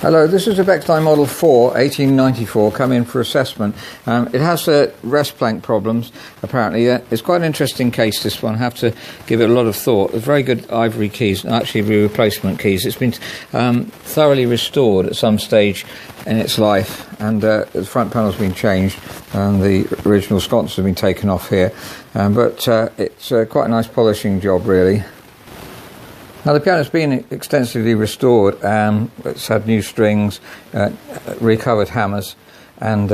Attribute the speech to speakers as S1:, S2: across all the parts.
S1: Hello, this is a Bechstein Model 4, 1894, come in for assessment. It has rest plank problems, apparently. It's quite an interesting case, this one. I have to give it a lot of thought. It's very good ivory keys, actually replacement keys. It's been thoroughly restored at some stage in its life, and the front panel's been changed, and the original sconces have been taken off here. But it's quite a nice polishing job, really. Now the piano's been extensively restored. It's had new strings, recovered hammers, and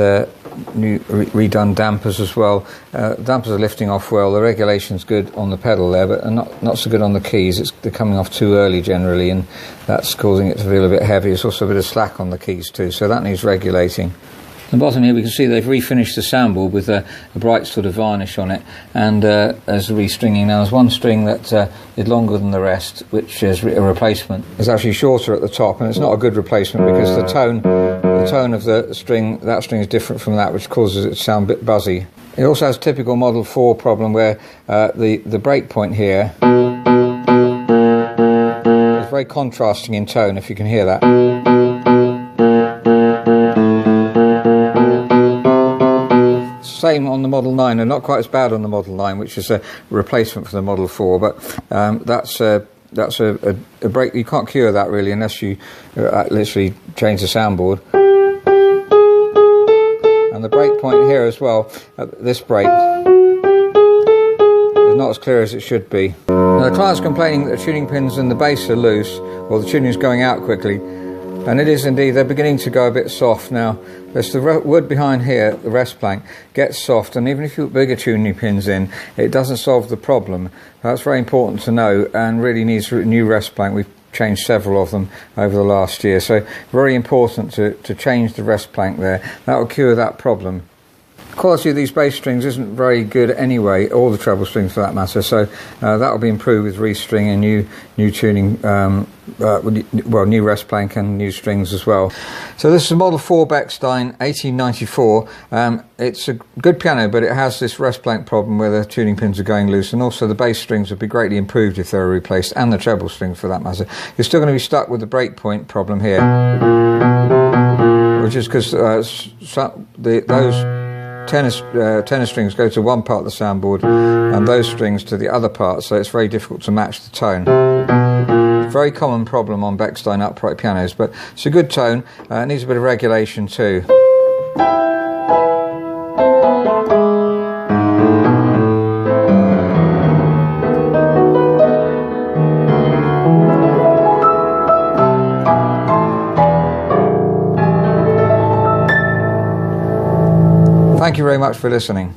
S1: new redone dampers as well. Dampers are lifting off well. The regulation's good on the pedal there, but not so good on the keys. They're coming off too early generally, and that's causing it to feel a bit heavy. There's also a bit of slack on the keys too, so that needs regulating. At the bottom here we can see they've refinished the soundboard with a bright sort of varnish on it, and as the restringing now, there's one string that is longer than the rest, which is a replacement. It's actually shorter at the top, and it's not a good replacement because the tone of the string, that string is different from that, which causes it to sound a bit buzzy. It also has a typical Model 4 problem where the break point here is very contrasting in tone, if you can hear that. Same on the Model 9, and not quite as bad on the Model 9, which is a replacement for the Model 4, but that's a break. You can't cure that really unless you literally change the soundboard. And the break point here as well, this break, is not as clear as it should be. Now the client's complaining that the tuning pins in the bass are loose, or the tuning's going out quickly. And it is indeed, they're beginning to go a bit soft now. There's the wood behind here, the rest plank, gets soft, and even if you put bigger tuning pins in, it doesn't solve the problem. That's very important to know, and really needs a new rest plank. We've changed several of them over the last year, so very important to change the rest plank there. That will cure that problem. The quality of these bass strings isn't very good anyway, or the treble strings for that matter, so that will be improved with restring and new tuning, new rest plank and new strings as well. So this is a Model 4 Bechstein 1894. It's a good piano, but it has this rest plank problem where the tuning pins are going loose, and also the bass strings would be greatly improved if they were replaced, and the treble strings for that matter. You're still going to be stuck with the breakpoint problem here, which is because those tenor strings go to one part of the soundboard and those strings to the other part, so it's very difficult to match the tone. Very common problem on Bechstein upright pianos, but it's a good tone. It needs a bit of regulation too. Thank you very much for listening.